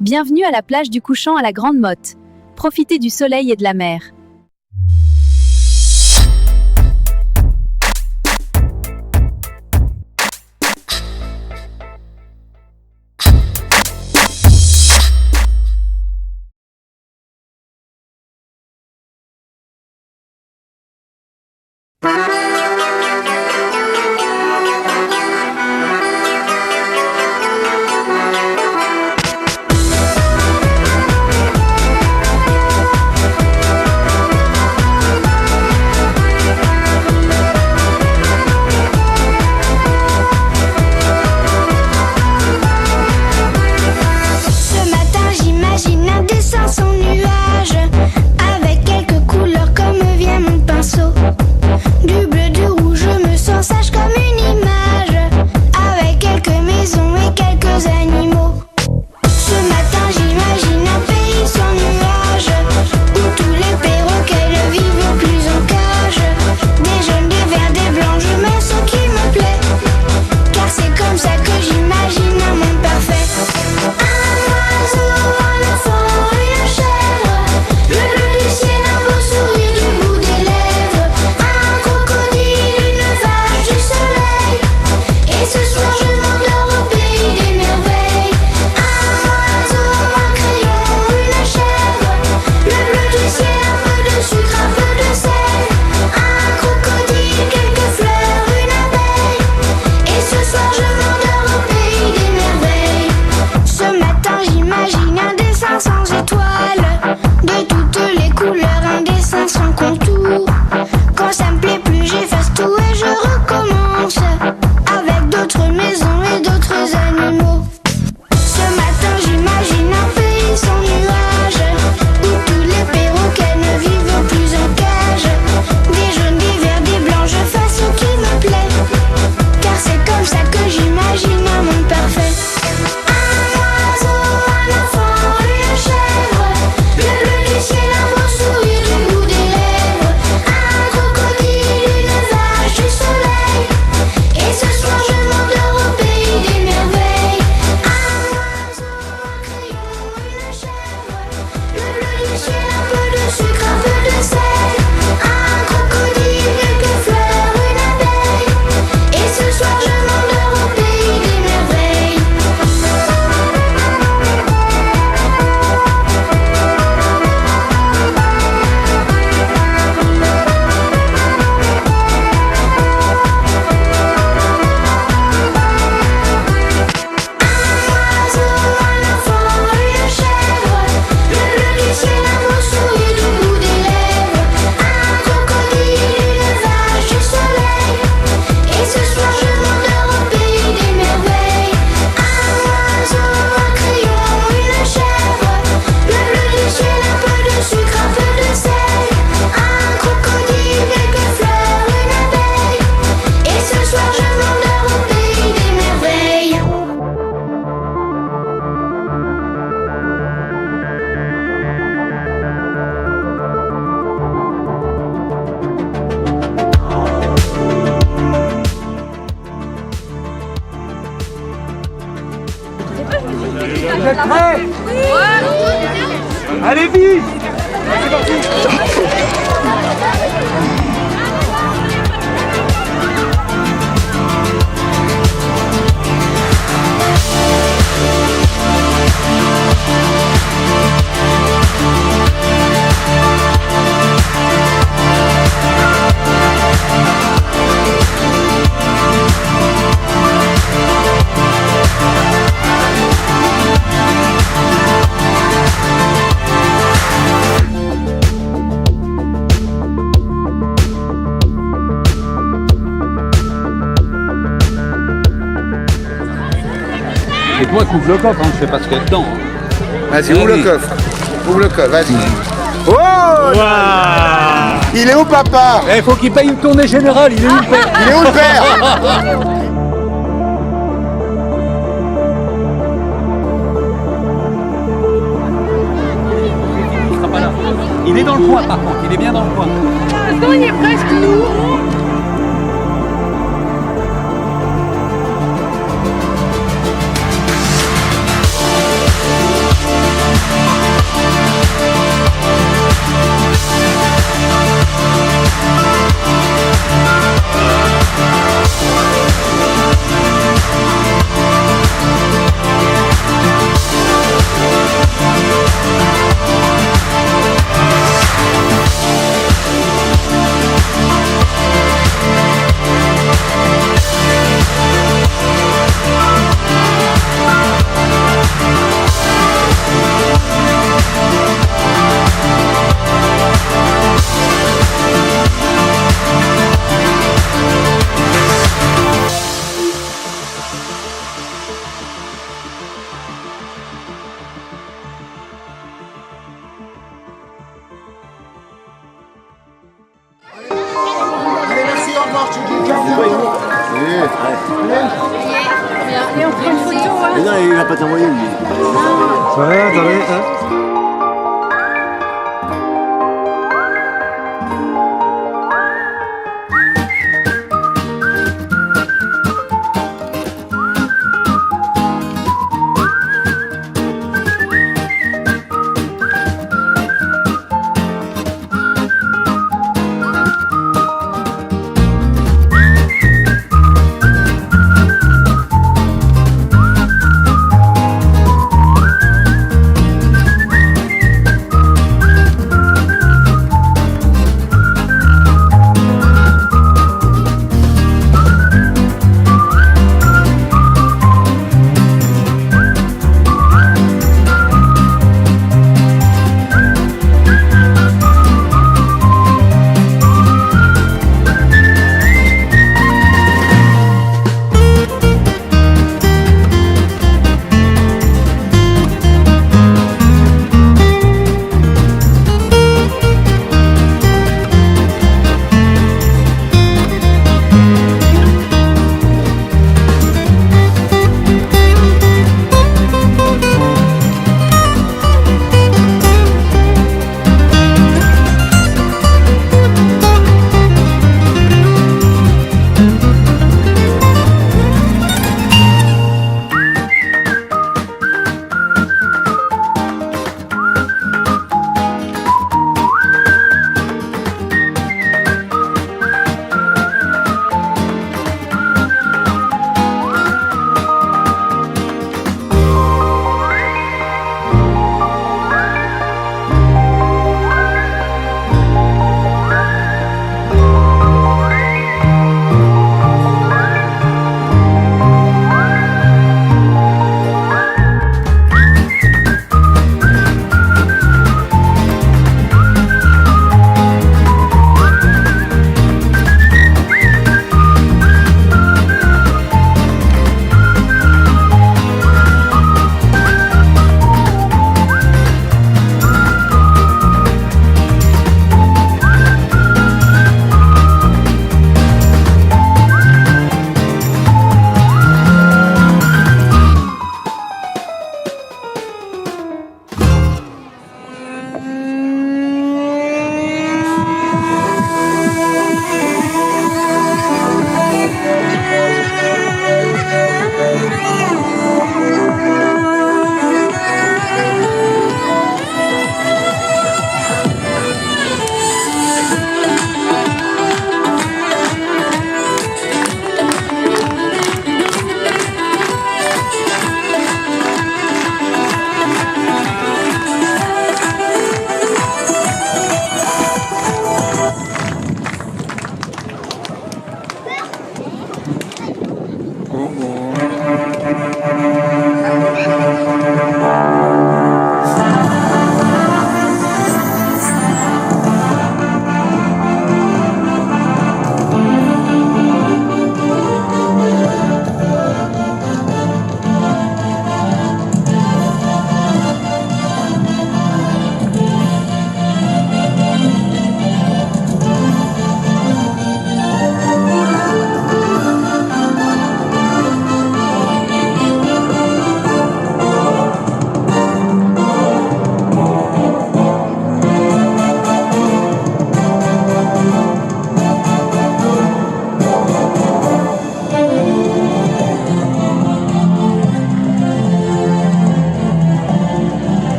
Bienvenue à la plage du Couchant à la Grande Motte. Profitez du soleil et de la mer. Vous êtes prêts? Allez vite! C'est parti! C'est toi qui ouvre le coffre, hein, je sais pas ce qu'il y a dedans. Vas-y, ouvre le coffre. Ouvre le coffre, vas-y. Oh Wow. Il est où, papa? Il faut qu'il paye une tournée générale, il est où le père? Il est où, le père? Il sera pas là. Il est dans le coin par contre, il est bien dans le coin. Attends, il est presque nous. Et on prend une photo, hein. Mais non, il va pas t'envoyer lui. Ouais, attendez, hein.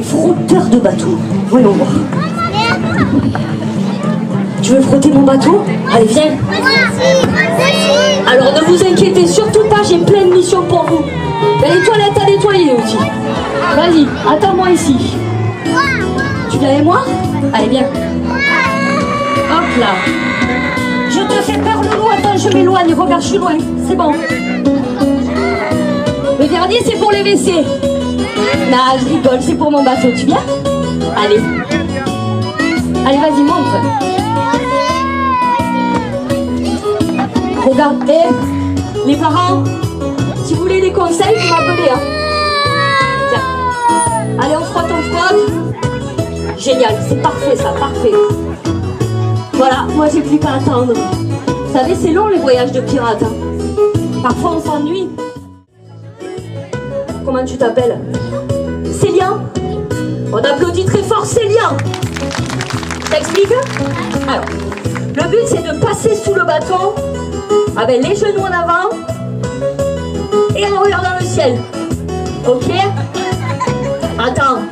frotteur de bateau. Voyons voir. Tu veux frotter mon bateau? Allez, viens. Alors ne vous inquiétez surtout pas, j'ai plein de missions pour vous. Il y a les toilettes à nettoyer aussi. Vas-y, attends-moi ici. Tu viens avec moi? Allez, viens. Hop là. Je te fais peur, Loulou. Attends, je m'éloigne. Regarde, je suis loin. C'est bon. Le dernier, c'est pour les WC. Non, je rigole, c'est pour mon bateau. Tu viens? Allez. Allez, vas-y, montre. Regarde, les parents, si vous voulez des conseils, vous m'appelez. Hein. Tiens. Allez, on frotte. Génial, c'est parfait ça, parfait. Voilà, moi j'ai plus qu'à attendre. Vous savez, c'est long les voyages de pirates. Hein. Parfois on s'ennuie. Comment tu t'appelles? Célia. On applaudit très fort Célia. T'expliques? Alors, le but c'est de passer sous le bâton avec les genoux en avant et en regardant le ciel. Ok? Attends,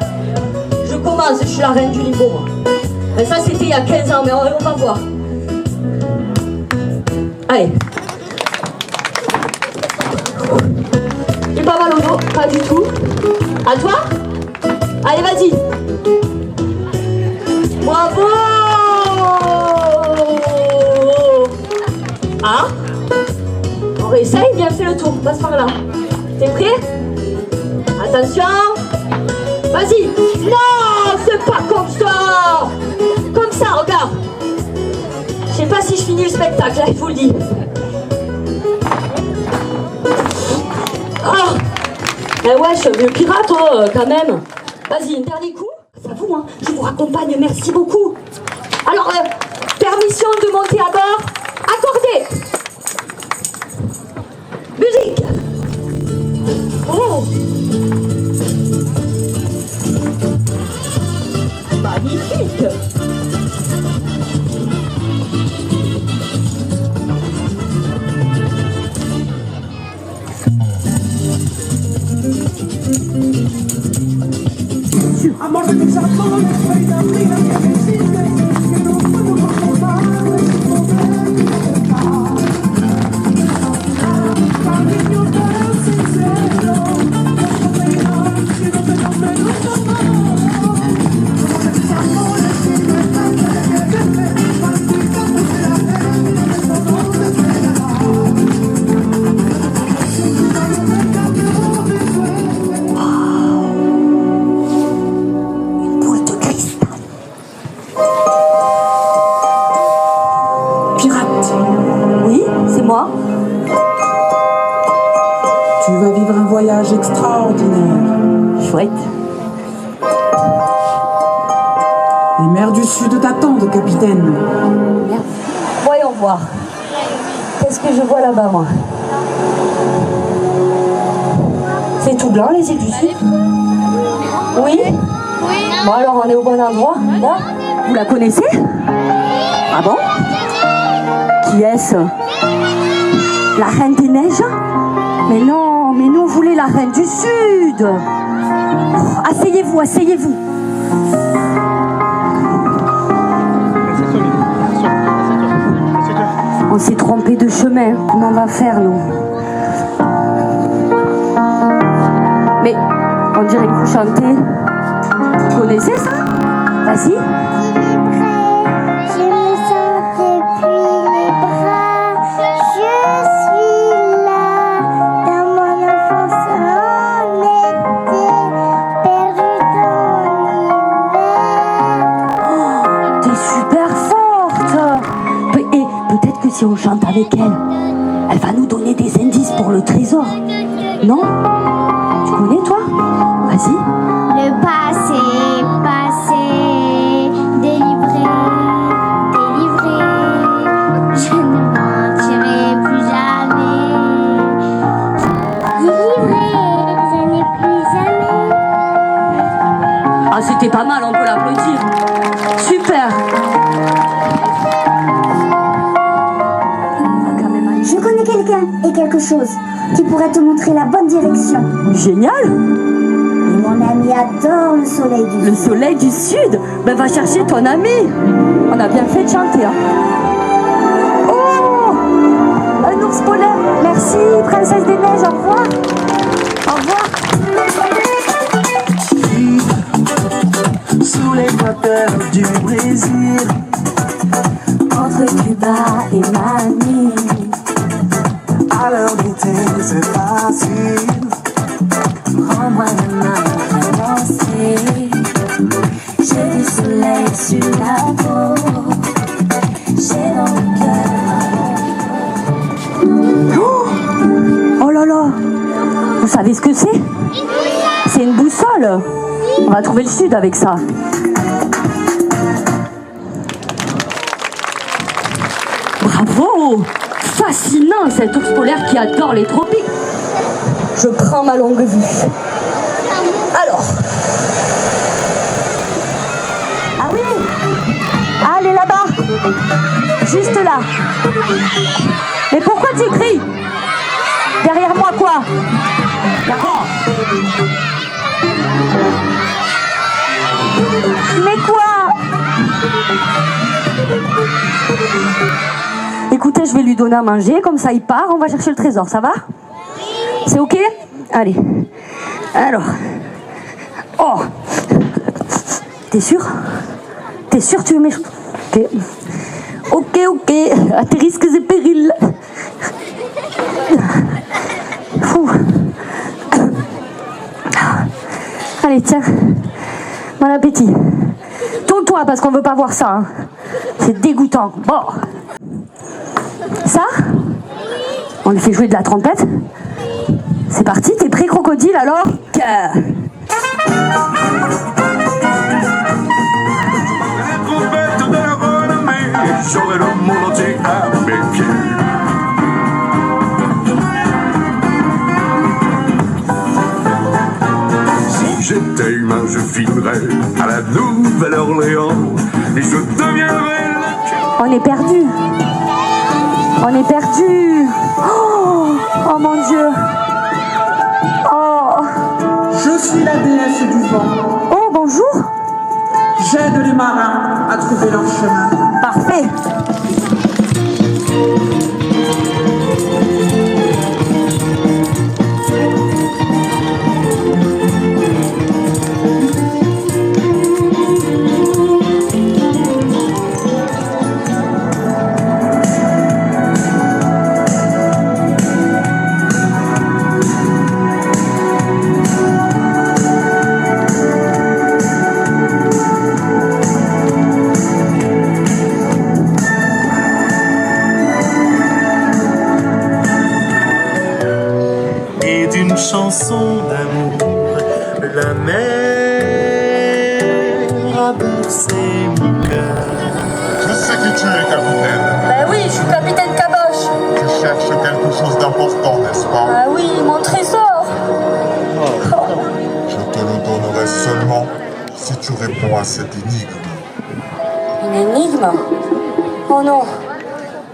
je commence, je suis la reine du niveau moi. Mais ça c'était il y a 15 ans, mais on va voir. Allez. J'ai pas mal au dos, pas du tout. À toi? Allez, vas-y. Bravo! Ah? On réessaye, bien fait le tour, passe par là. T'es prêt? Attention. Vas-y. Non, c'est pas comme ça. Comme ça, regarde. Je sais pas si je finis le spectacle, là, je vous le dis. Ah! Eh ouais, je suis un vieux pirate, quand même. Vas-y, un dernier coup. C'est à vous, hein. Je vous raccompagne, merci beaucoup. Alors, permission de monter à bord. Accordé. Musique. Oh. Magnifique. Amor de mis amores, reina mía que me hiciste, que no puedo controlar este momento. Cariño tan sincero, no pelear si no te nombro nunca más. Amor de mis amores, que me encanta que me maldita porque la gente eso no te espera. Me cambió de suerte. Moi. Tu vas vivre un voyage extraordinaire. Chouette. Les mers du Sud t'attendent, capitaine. Voyons voir. Qu'est-ce que je vois là-bas, moi? C'est tout blanc, les îles du Sud? Oui? Bon, alors on est au bon endroit. Là? Vous la connaissez? Ah bon? Qui est-ce? La Reine des Neiges? Mais non, mais nous on voulait la Reine du Sud. Oh, asseyez-vous, asseyez-vous. On s'est trompé de chemin. Comment on va faire, nous? Mais on dirait que vous chantez. Vous connaissez ça? Vas-y. Si on chante avec elle, elle va nous donner des indices pour le trésor. Non? Tu connais, toi? Vas-y. Le passé, passé, délivré, délivré. Je ne mentirai plus jamais. Délivré, je n'ai plus jamais. Ah, c'était pas mal, on peut l'applaudir. Super. Je connais quelqu'un et quelque chose qui pourrait te montrer la bonne direction. Génial. Et mon ami adore le soleil du Sud. Le soleil du Sud? Ben va chercher ton ami. On a bien fait de chanter, hein. Oh, un ours polaire. Merci, princesse des neiges, au revoir. Au revoir. Sous l'équateur du Brésil, Entre Cuba et Manille. à l'heure d'été c'est facile. Prends-moi la main pour danser. J'ai du soleil sur la peau. J'ai dans le cœur. Vous savez ce que c'est? C'est une boussole. On va trouver le sud avec ça. Bravo! Fascinant cet ours polaire qui adore les tropiques. Je prends ma longue vue. Alors. Ah oui! Allez là-bas! Juste là. Mais pourquoi tu cries? Derrière moi quoi? D'accord. Mais quoi? Écoutez, je vais lui donner à manger, comme ça il part, on va chercher le trésor, ça va? C'est ok? Allez. Alors. Oh! T'es sûr? T'es sûr tu veux mes... Ok. Ok, à tes risques et périls. Fou. Allez, tiens. Bon appétit. Tourne-toi parce qu'on veut pas voir ça. Hein. C'est dégoûtant. Bon. Ça? On lui fait jouer de la trompette. C'est parti, t'es prêt crocodile alors? J'aurai le monde entier à mes pieds. Si j'étais humain, je filmerais à la Nouvelle-Orléans et je deviendrais le... On est perdu. On est perdu. Oh mon Dieu. Oh. Je suis la déesse du vent. Oh, bonjour. J'aide les marins à trouver leur chemin. Parfait. D'une chanson d'amour, la mer a bercé mon cœur. Je sais qui tu es, capitaine. Ben oui, je suis capitaine Caboche. Tu cherches quelque chose d'important, n'est-ce pas? Ah oui, mon trésor. Je te le donnerai seulement si tu réponds à cette énigme. Une énigme? Oh non.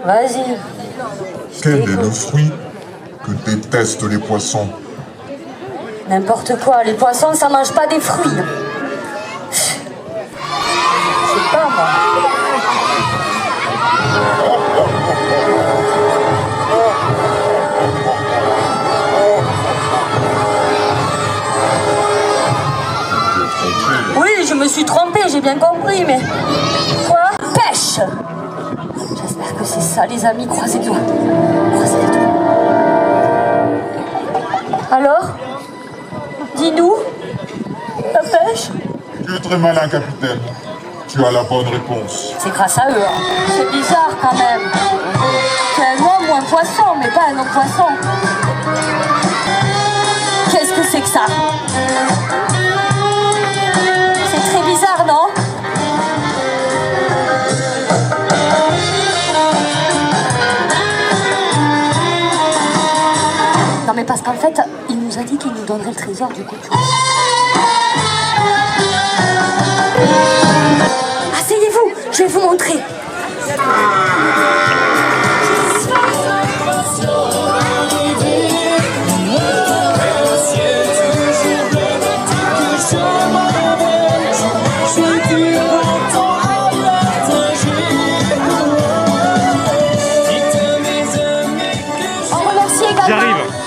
Vas-y. Quel est le fruit que détestent les poissons? N'importe quoi, les poissons ça mange pas des fruits. Je sais pas moi. Oui, je me suis trompée, j'ai bien compris, mais... Quoi? Pêche! J'espère que c'est ça les amis, croisez les doigts. Croisez les doigts. Alors? Dis-nous, la pêche? Tu es très malin, capitaine. Tu as la bonne réponse. C'est grâce à eux. Hein. C'est bizarre quand même. C'est un homme ou un poisson, mais pas un autre poisson. Qu'est-ce que c'est que ça? C'est très bizarre, non? Non mais parce qu'en fait, il nous a dit qu'il nous donnerait le trésor du coup. Asseyez-vous, je vais vous montrer.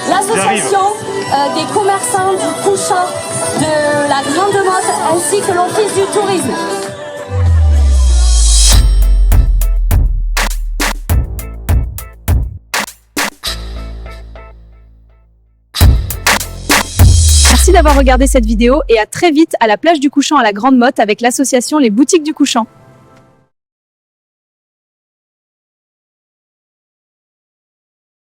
L'association des commerçants du couchant de la Grande Motte ainsi que l'Office du tourisme. Merci d'avoir regardé cette vidéo et à très vite à la plage du Couchant à la Grande Motte avec l'association Les Boutiques du Couchant.